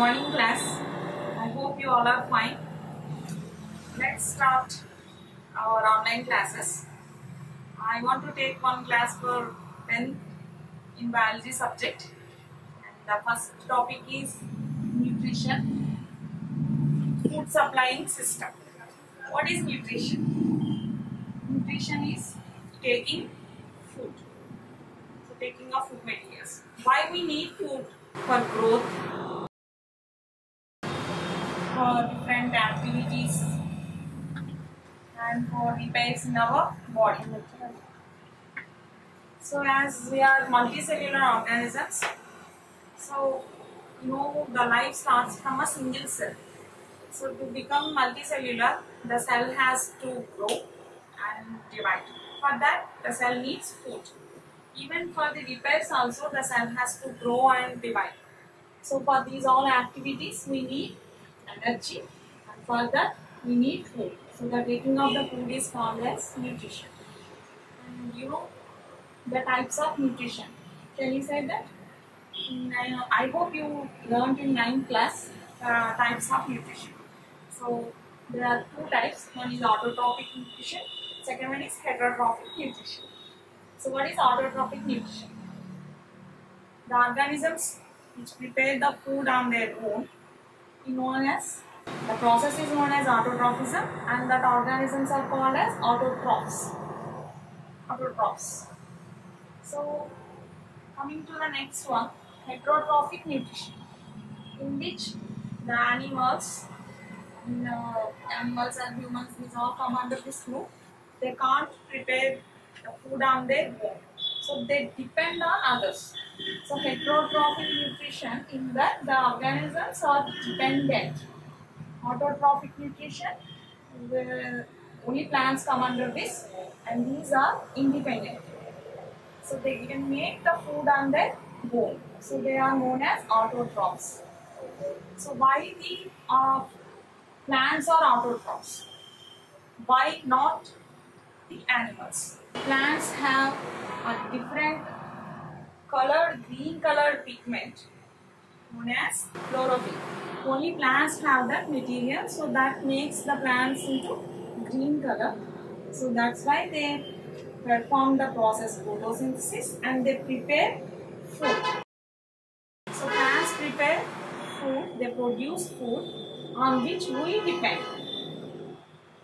morning class. I hope you all are fine. Let's start our online classes. I want to take one class for 10th in biology subject. And the first topic is nutrition, food supplying system. What is nutrition? Nutrition is taking food. So taking of food materials. Why we need food? For growth, for different activities, and for repairs in our body. So as we are multicellular organisms, so the life starts from a single cell. So to become multicellular, the cell has to grow and divide. For that, the cell needs food. Even for the repairs also, the cell has to grow and divide. So for these all activities, we need energy, and for that we need food. So the taking of the food is called as nutrition. And the types of nutrition. Can you say that? I hope you learned in 9th class types of nutrition. So there are two types. One is autotrophic nutrition. Second one is heterotrophic nutrition. So what is autotrophic nutrition? The organisms which prepare the food on their own the process is known as autotrophism, and that organisms are called as autotrophs. So coming to the next one, heterotrophic nutrition, in which the animals and humans, these all come under this group. They can't prepare the food on their own, so they depend on others. So heterotrophic nutrition, in that the organisms are dependent. Autotrophic nutrition, where only plants come under this, and these are independent. So they can make the food on their own. So they are known as autotrophs. So why the plants are autotrophs? Why not the animals? Plants have a different colored, green colored pigment known as chlorophyll. Only plants have that material, so that makes the plants into green color. So that's why they perform the process photosynthesis and they prepare food. So plants prepare food, they produce food on which we depend.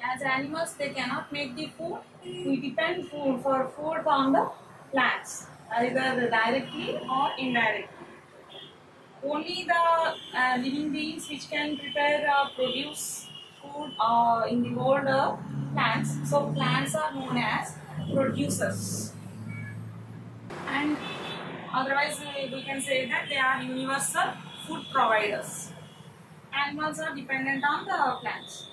As animals, they cannot make the food. We depend for food on the plants, either directly or indirectly. Only the living beings which can produce food in the world plants. So plants are known as producers. And otherwise we can say that they are universal food providers. Animals are dependent on the plants.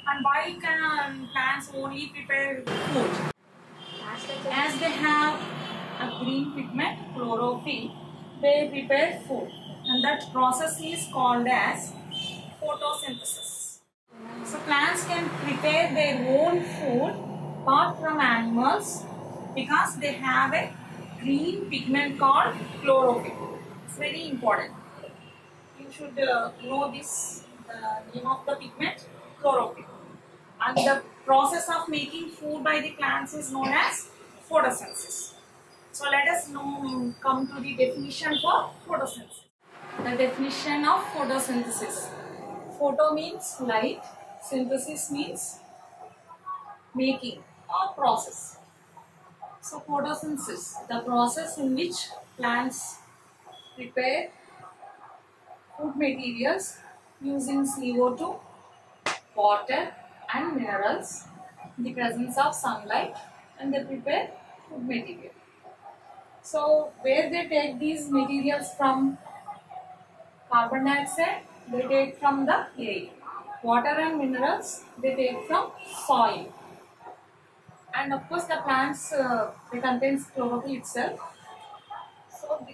And why can plants only prepare food? As they have a green pigment, chlorophyll, they prepare food. And that process is called as photosynthesis. So plants can prepare their own food apart from animals because they have a green pigment called chlorophyll. It's very important. You should know this, the name of the pigment, chlorophyll. And the process of making food by the plants is known as photosynthesis. So let us come to the definition for photosynthesis. The definition of photosynthesis. Photo means light, synthesis means making or process. So photosynthesis, the process in which plants prepare food materials using CO2, water and minerals in the presence of sunlight, and they prepare food material. So where they take these materials from? Carbon dioxide they take from the air. Water and minerals they take from soil. And of course the plants they contains chlorophyll itself. So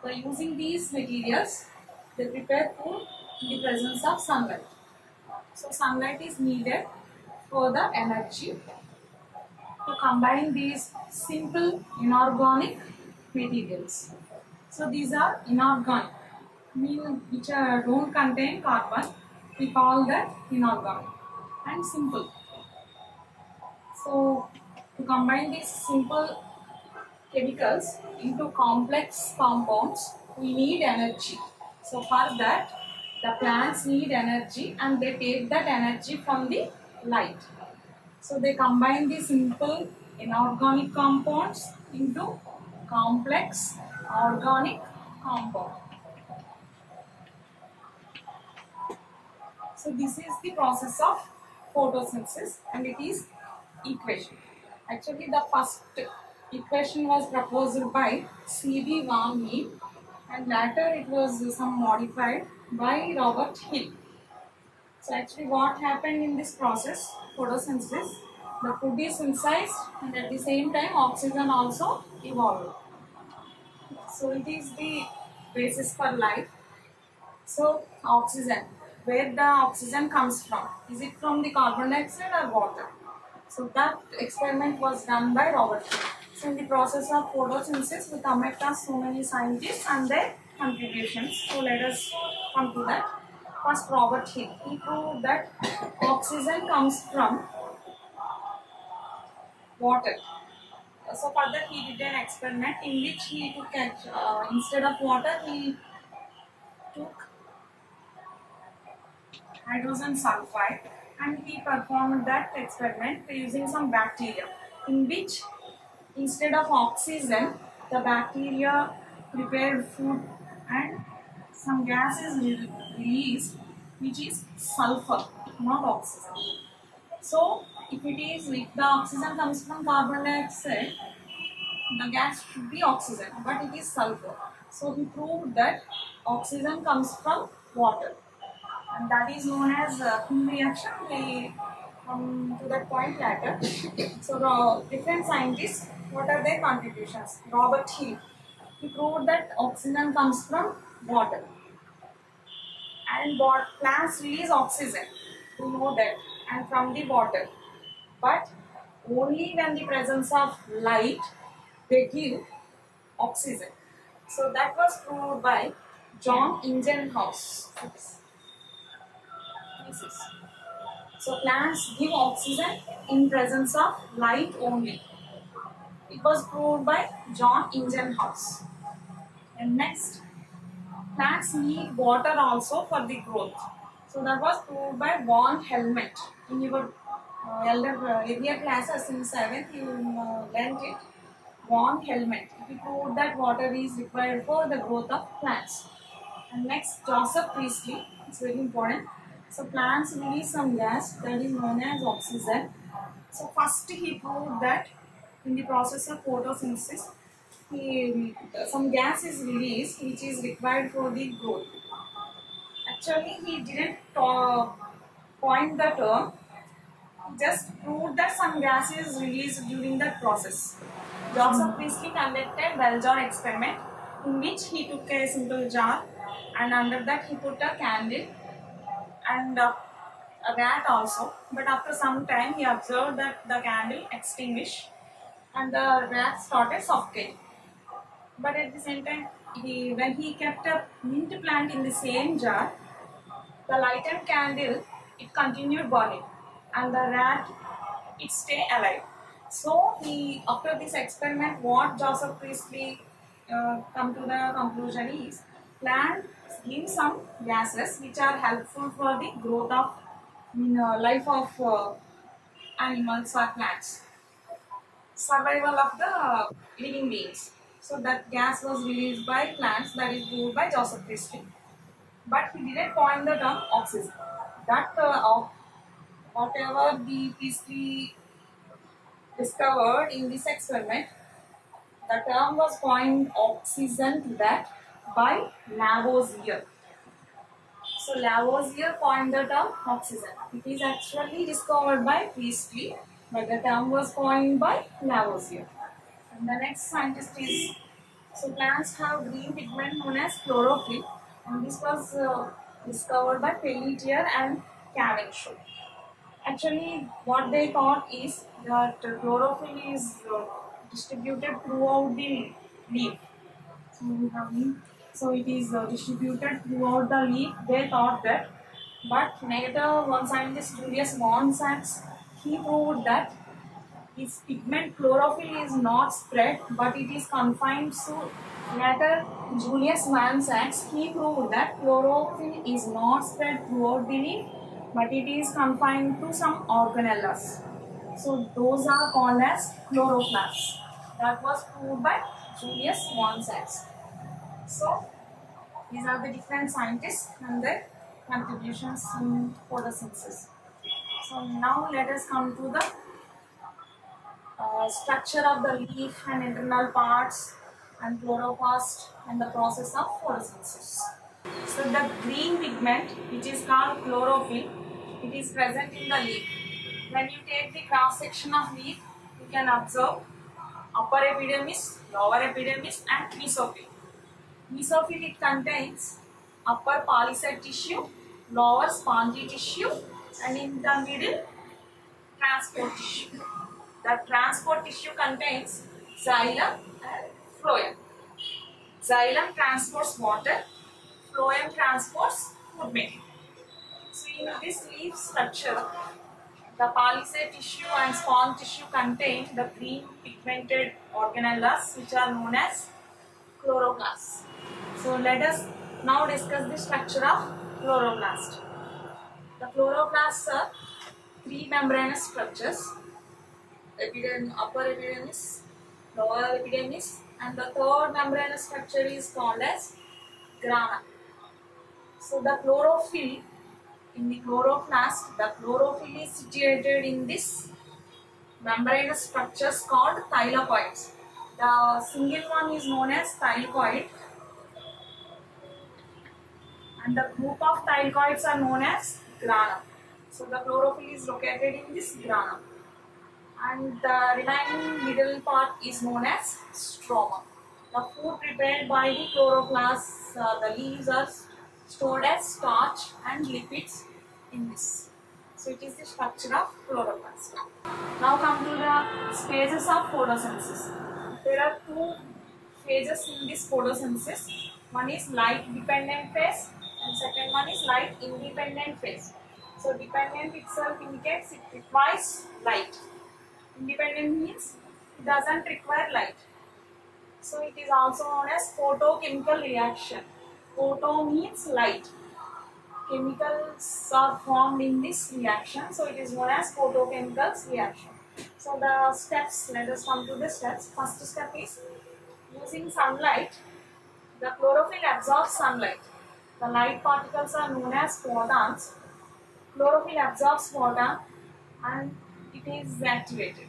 by using these materials they prepare food in the presence of sunlight. So sunlight is needed for the energy to combine these simple inorganic materials. So these are inorganic. which don't contain carbon, we call that inorganic. And simple. So to combine these simple chemicals into complex compounds, we need energy. So for that, the plants need energy and they take that energy from the light. So they combine the simple inorganic compounds into complex organic compound. So this is the process of photosynthesis and it is equation. Actually the first equation was proposed by C.V. van Lee and later it was some modified by Robert Hill. So actually what happened in this process, photosynthesis, the food is synthesized and at the same time oxygen also evolved. So it is the basis for life. So oxygen, where the oxygen comes from? Is it from the carbon dioxide or water? So that experiment was done by Robert Hill. So in the process of photosynthesis, we come across so many scientists and their contributions. So let us come to that. First, Robert Hill. He proved that oxygen comes from water. So further, he did an experiment in which he took instead of water, he took hydrogen sulfide and he performed that experiment using some bacteria in which instead of oxygen the bacteria prepared food and some gas is released which is sulfur, not oxygen. So if the oxygen comes from carbon dioxide, the gas should be oxygen but it is sulfur. So he proved that oxygen comes from water. And that is known as Kim reaction. We come to that point later. So the different scientists, what are their contributions? Robert Hill, he proved that oxygen comes from water. And plants release oxygen, we know that, and from the water. But only when the presence of light, they give oxygen. So that was proved by John Ingenhousz. So plants give oxygen in presence of light only. It was proved by John Ingenhousz. And next, plants need water also for the growth. So that was proved by von Helmont. In your earlier classes in 7th, you learned it. Von Helmont. He proved that water is required for the growth of plants. And next, Joseph Priestley. It's very important. So plants release some gas that is known as oxygen. So first he proved that in the process of photosynthesis, some gas is released which is required for the growth. Actually he didn't coin the term, he just proved that some gas is released during that process. Joseph Priestley conducted bell jar experiment in which he took a simple jar and under that he put a candle and a rat also, but after some time he observed that the candle extinguished and the rat started suffocating. But at the same time, when he kept a mint plant in the same jar, the lighted candle, it continued burning and the rat, it stayed alive. So after this experiment, what Joseph Priestley come to the conclusion is, plants give some gases which are helpful for the growth of life of animals or plants, survival of the living beings. So that gas was released by plants, that is proved by Joseph Priestley. But he didn't coin the term oxygen. That whatever the Priestley discovered in this experiment, the term was coined oxygen to that by Lavoisier. So Lavoisier coined the term oxygen. It is actually discovered by Priestley, but the term was coined by Lavoisier. And the next scientist is, so plants have green pigment known as chlorophyll, and this was discovered by Pelletier and Cavendish. Actually, what they thought is that chlorophyll is distributed throughout the leaf. So we have So it is distributed throughout the leaf. They thought that, but later one scientist, Julius von Sachs, he proved that its pigment chlorophyll is not spread, but it is confined to. Later, Julius von Sachs, he proved that chlorophyll is not spread throughout the leaf, but it is confined to some organelles. So those are called as chloroplasts. That was proved by Julius von Sachs. So these are the different scientists and their contributions in photosynthesis. So now let us come to the structure of the leaf and internal parts and chloroplast and the process of photosynthesis. So the green pigment, which is called chlorophyll, it is present in the leaf. When you take the cross section of leaf, you can observe upper epidermis, lower epidermis and mesophyll. Mesophyll, it contains upper polysac tissue, lower spongy tissue, and in the middle transport tissue. The transport tissue contains xylem and phloem. Xylem transports water, phloem transports food material. So in this leaf structure, the polysac tissue and sponge tissue contain the green pigmented organelles, which are known as chloroplasts. So let us now discuss the structure of chloroplast. The chloroplasts are three membranous structures: upper epidermis, lower epidermis, and the third membranous structure is called as grana. So the chlorophyll in the chloroplast, the chlorophyll is situated in this membranous structures called thylakoids. The single one is known as thylakoid, and the group of thylakoids are known as grana. So the chlorophyll is located in this grana, and the remaining middle part is known as stroma. The food prepared by the chloroplasts, the leaves are stored as starch and lipids in this. So it is the structure of chloroplast. Now come to the phases of photosynthesis. There are two phases in this photosynthesis. One is light dependent phase and second one is light independent phase. So dependent itself indicates it requires light. Independent means it doesn't require light. So it is also known as photochemical reaction. Photo means light. Chemicals are formed in this reaction, so it is known as photochemicals reaction. So the steps, let us come to the steps. First step is using sunlight. The chlorophyll absorbs sunlight. The light particles are known as photons. Chlorophyll absorbs photon and it is activated.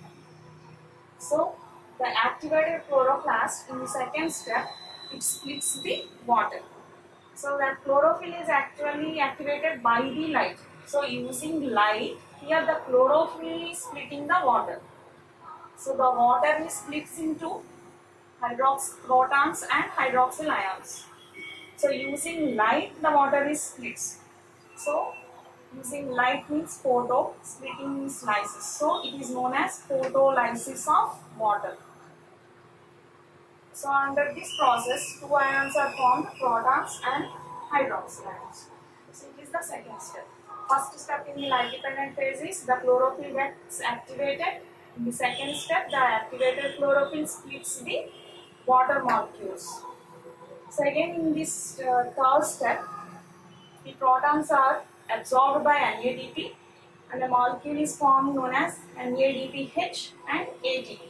So the activated chloroplast, in the second step, it splits the water. So that chlorophyll is actually activated by the light. So using light, here the chlorophyll is splitting the water. So the water is splits into protons and hydroxyl ions. So using light, the water is splits. So using light means photo, splitting means lysis. So it is known as photolysis of water. So under this process, two ions are formed, protons and hydroxyl ions. So it is the second step. First step in the light dependent phase is the chlorophyll gets activated. In the second step, the activated chlorophyll splits the water molecules. So again in this third step, the protons are absorbed by NADP and a molecule is formed known as NADPH and ATP.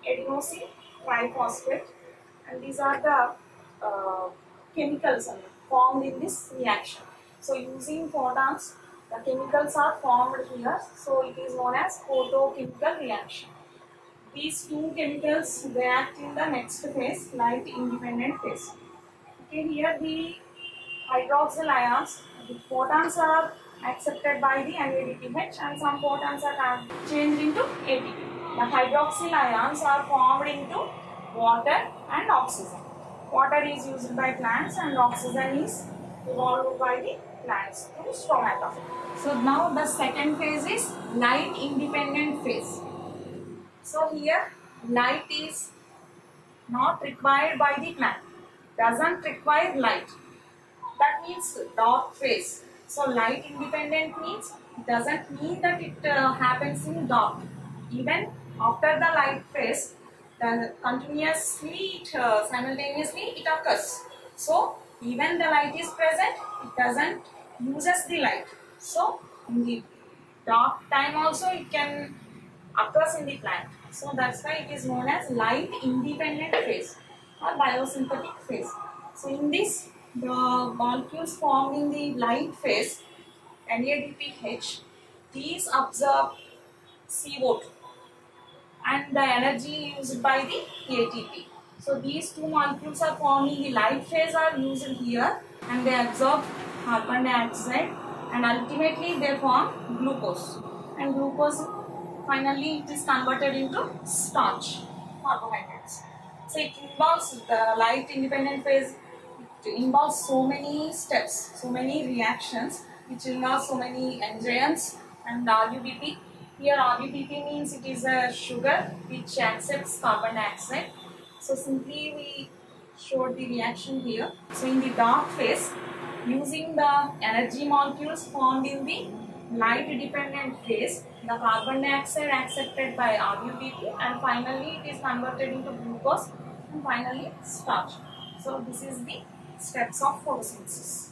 Adenosine triphosphate, and these are the chemicals formed in this reaction. So using photons, the chemicals are formed here, so it is known as photochemical reaction. These two chemicals react in the next phase, light independent phase. Okay, here the hydroxyl ions, the photons are accepted by the NADPH and some photons are changed into ATP. The hydroxyl ions are formed into water and oxygen. Water is used by plants and oxygen is evolved by the plants through stomata. So now the second phase is light independent phase. So here light is not required by the plant. doesn't require light. That means dark phase. So light independent means it doesn't mean that it happens in dark. Even after the light phase, continuously, simultaneously it occurs. So even the light is present, it doesn't uses the light. So in the dark time also it can occurs in the plant. So that's why it is known as light independent phase or biosynthetic phase. So in this, the molecules formed in the light phase, NADPH, these absorb CO2 and the energy used by the ATP. So these two molecules are formed in the light phase are used here, and they absorb carbon dioxide, and ultimately they form glucose, and glucose finally it is converted into starch, carbohydrates. So it involves the light independent phase. It involves so many steps, so many reactions, which involves so many enzymes and RUBP. Here RUBP means it is a sugar which accepts carbon dioxide. So simply we showed the reaction here. So in the dark phase, using the energy molecules formed in the light dependent phase, the carbon dioxide accepted by RUBP, and finally it is converted into glucose and finally starch. So this is the steps of photosynthesis.